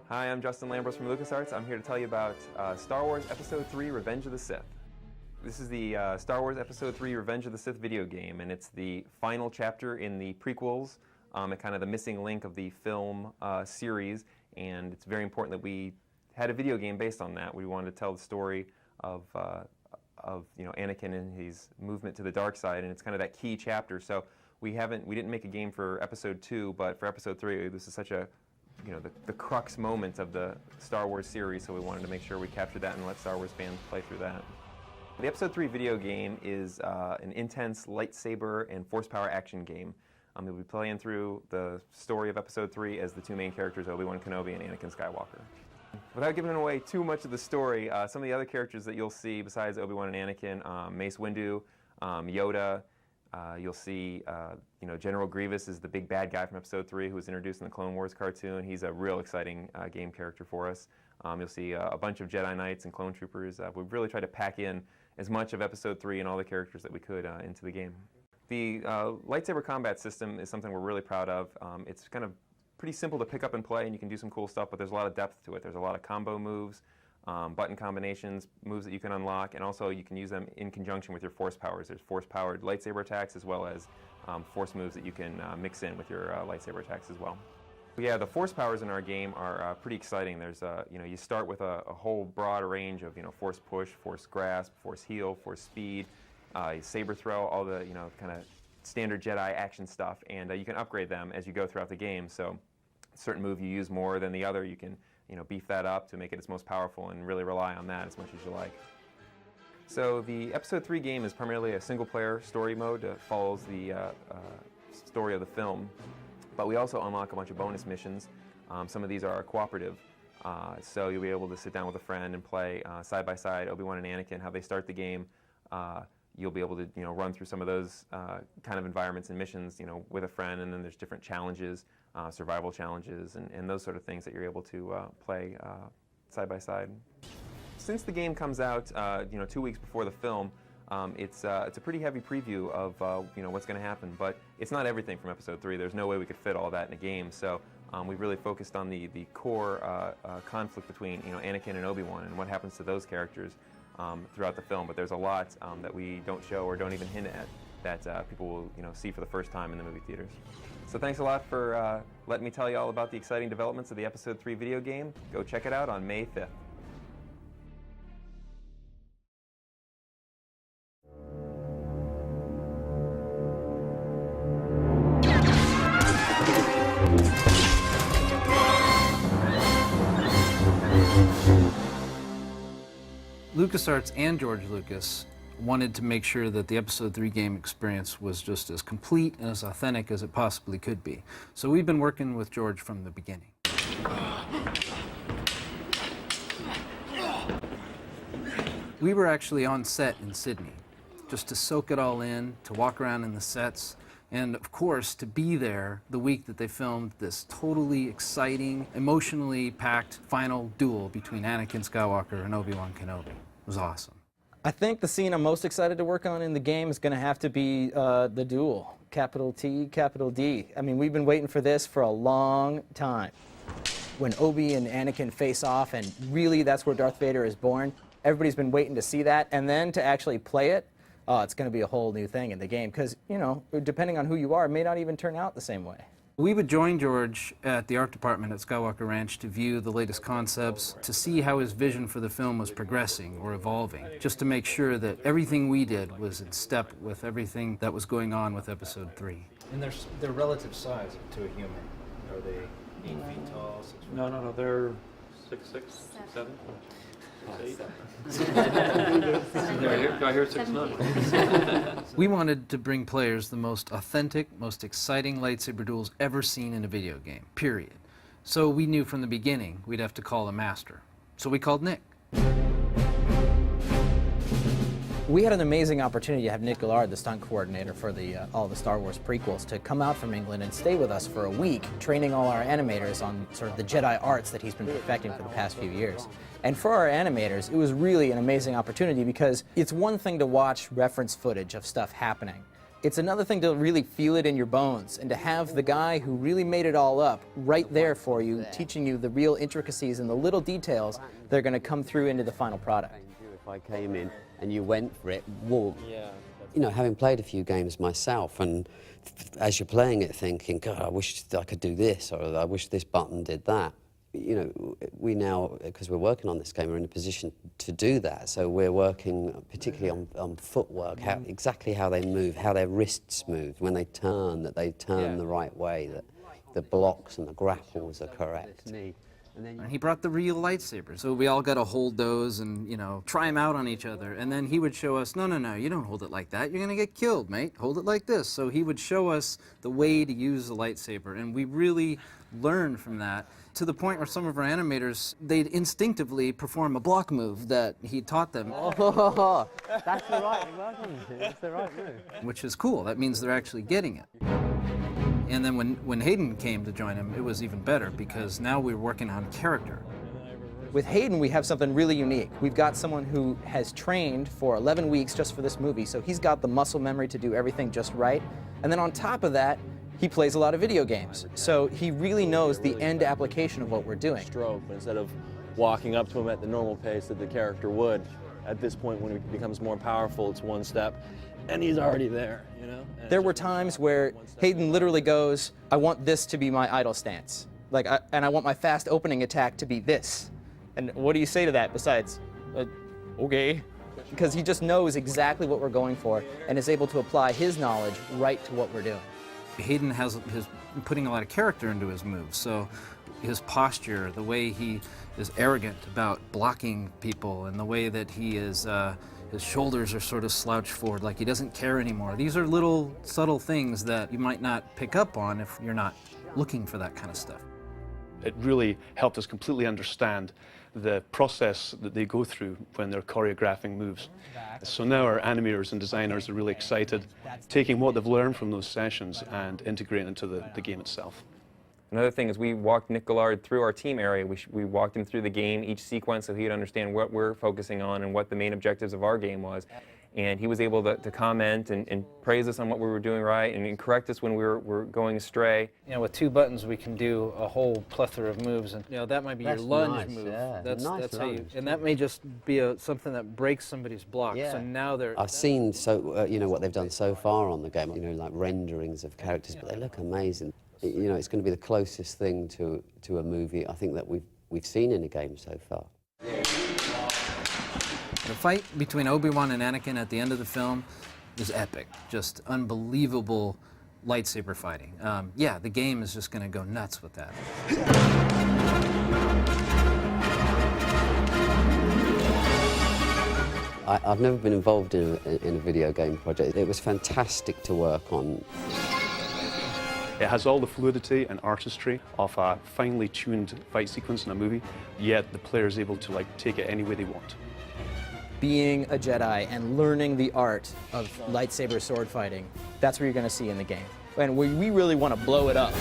Hi, I'm Justin Lambros from LucasArts. I'm here to tell you about Star Wars Episode 3 Revenge of the Sith. This is the Star Wars Episode 3 Revenge of the Sith video game, and it's the final chapter in the prequels and kind of the missing link of the film series, and it's very important that we had a video game based on that. We wanted to tell the story of Anakin and his movement to the dark side, and it's kind of that key chapter. So we didn't make a game for Episode 2, but for Episode 3, this is such a the crux moment of the Star Wars series, so we wanted to make sure we captured that and let Star Wars fans play through that. The Episode 3 video game is an intense lightsaber and force power action game. You'll be playing through the story of Episode 3 as the two main characters, Obi-Wan Kenobi and Anakin Skywalker. Without giving away too much of the story, some of the other characters that you'll see besides Obi-Wan and Anakin, Mace Windu, Yoda, you'll see, General Grievous is the big bad guy from Episode 3 who was introduced in the Clone Wars cartoon. He's a real exciting game character for us. You'll see a bunch of Jedi Knights and Clone Troopers. We've really tried to pack in as much of Episode 3 and all the characters that we could into the game. The lightsaber combat system is something we're really proud of. It's kind of pretty simple to pick up and play, and you can do some cool stuff, but there's a lot of depth to it. There's a lot of combo moves, button combinations, moves that you can unlock, and also you can use them in conjunction with your force powers. There's force-powered lightsaber attacks as well as force moves that you can mix in with your lightsaber attacks as well. But yeah, the force powers in our game are pretty exciting. There's, you start with a whole broad range of, force push, force grasp, force heal, force speed, saber throw, all the, kind of standard Jedi action stuff, and you can upgrade them as you go throughout the game. So a certain move you use more than the other, you can beef that up to make it its most powerful and really rely on that as much as you like. So the Episode 3 game is primarily a single-player story mode that follows the story of the film, but we also unlock a bunch of bonus missions. Some of these are cooperative, so you'll be able to sit down with a friend and play side-by-side Obi-Wan and Anakin, how they start the game. You'll be able to run through some of those kind of environments and missions with a friend, and then there's different challenges, survival challenges, and those sort of things that you're able to play side by side. Since the game comes out 2 weeks before the film, it's a pretty heavy preview of what's going to happen, but it's not everything from Episode 3. There's no way we could fit all that in a game, so we've really focused on the core conflict between Anakin and Obi-Wan and what happens to those characters throughout the film, but there's a lot that we don't show or don't even hint at that people will see for the first time in the movie theaters. So thanks a lot for letting me tell you all about the exciting developments of the Episode 3 video game. Go check it out on May 5th. LucasArts and George Lucas wanted to make sure that the Episode 3 game experience was just as complete and as authentic as it possibly could be. So we've been working with George from the beginning. We were actually on set in Sydney, just to soak it all in, to walk around in the sets, and of course to be there the week that they filmed this totally exciting, emotionally packed final duel between Anakin Skywalker and Obi-Wan Kenobi. It was awesome. I think the scene I'm most excited to work on in the game is going to have to be the duel. Capital T, capital D. I mean, we've been waiting for this for a long time. When Obi and Anakin face off, and really that's where Darth Vader is born, everybody's been waiting to see that, and then to actually play it, it's going to be a whole new thing in the game, because, depending on who you are, it may not even turn out the same way. We would join George at the art department at Skywalker Ranch to view the latest concepts, to see how his vision for the film was progressing or evolving, just to make sure that everything we did was in step with everything that was going on with Episode 3. And their relative size to a human, are they 8 feet tall, 6 feet? No, they're 6'6", 6'7". 8. Do I hear 6'9"? We wanted to bring players the most authentic, most exciting lightsaber duels ever seen in a video game, period. So we knew from the beginning we'd have to call a master. So we called Nick. We had an amazing opportunity to have Nick Gillard, the stunt coordinator for all the Star Wars prequels, to come out from England and stay with us for a week, training all our animators on sort of the Jedi arts that he's been perfecting for the past few years. And for our animators, it was really an amazing opportunity, because it's one thing to watch reference footage of stuff happening. It's another thing to really feel it in your bones and to have the guy who really made it all up right there for you, teaching you the real intricacies and the little details that are going to come through into the final product. If I came in and you went for it warm. You know, having played a few games myself, and as you're playing it thinking, God, I wish I could do this, or I wish this button did that. You know, we now, because we're working on this game, we're in a position to do that. So we're working particularly on footwork, exactly how they move, how their wrists move, when they turn, that they turn the right way, that the blocks and the grapples are correct. And he brought the real lightsabers, so we all got to hold those and, you know, try them out on each other. And then he would show us, no, you don't hold it like that. You're going to get killed, mate. Hold it like this. So he would show us the way to use the lightsaber, and we really learned from that, to the point where some of our animators, they'd instinctively perform a block move that he taught them. Oh, that's the right move. That's the right move. Which is cool. That means they're actually getting it. And then when Hayden came to join him, it was even better, because now we were working on character. With Hayden, we have something really unique. We've got someone who has trained for 11 weeks just for this movie, so he's got the muscle memory to do everything just right. And then on top of that, he plays a lot of video games. So he really knows the end application of what we're doing. Stroke, instead of walking up to him at the normal pace that the character would, at this point when it becomes more powerful, it's one step, and he's already there, you know? There were times where Hayden literally goes, I want this to be my idle stance. And I want my fast opening attack to be this. And what do you say to that besides, okay? Because he just knows exactly what we're going for and is able to apply his knowledge right to what we're doing. Hayden has putting a lot of character into his moves, so his posture, the way he is arrogant about blocking people, and the way that he is, his shoulders are sort of slouched forward, like he doesn't care anymore. These are little subtle things that you might not pick up on if you're not looking for that kind of stuff. It really helped us completely understand the process that they go through when they're choreographing moves. So now our animators and designers are really excited, taking what they've learned from those sessions and integrating it into the game itself. Another thing is we walked Nick Gillard through our team area. We walked him through the game, each sequence, so he'd understand what we're focusing on and what the main objectives of our game was. And he was able to comment and praise us on what we were doing right and correct us when we were going astray. You know, with 2 buttons, we can do a whole plethora of moves, and you know that might be your lunge move. Yeah. That's Nice how you, lunge. and that may just be something that breaks somebody's block. Yeah. So now they're. I've seen you know, what they've done so far on the game, you know, like renderings of characters, but they look amazing. You know, it's going to be the closest thing to a movie I think that we've seen in a game so far. The fight between Obi-Wan and Anakin at the end of the film is epic. Just unbelievable lightsaber fighting. Yeah, the game is just going to go nuts with that. I've never been involved in a video game project. It was fantastic to work on. It has all the fluidity and artistry of a finely tuned fight sequence in a movie, yet the player is able to take it any way they want. Being a Jedi and learning the art of lightsaber sword fighting, that's what you're going to see in the game. And we really want to blow it up.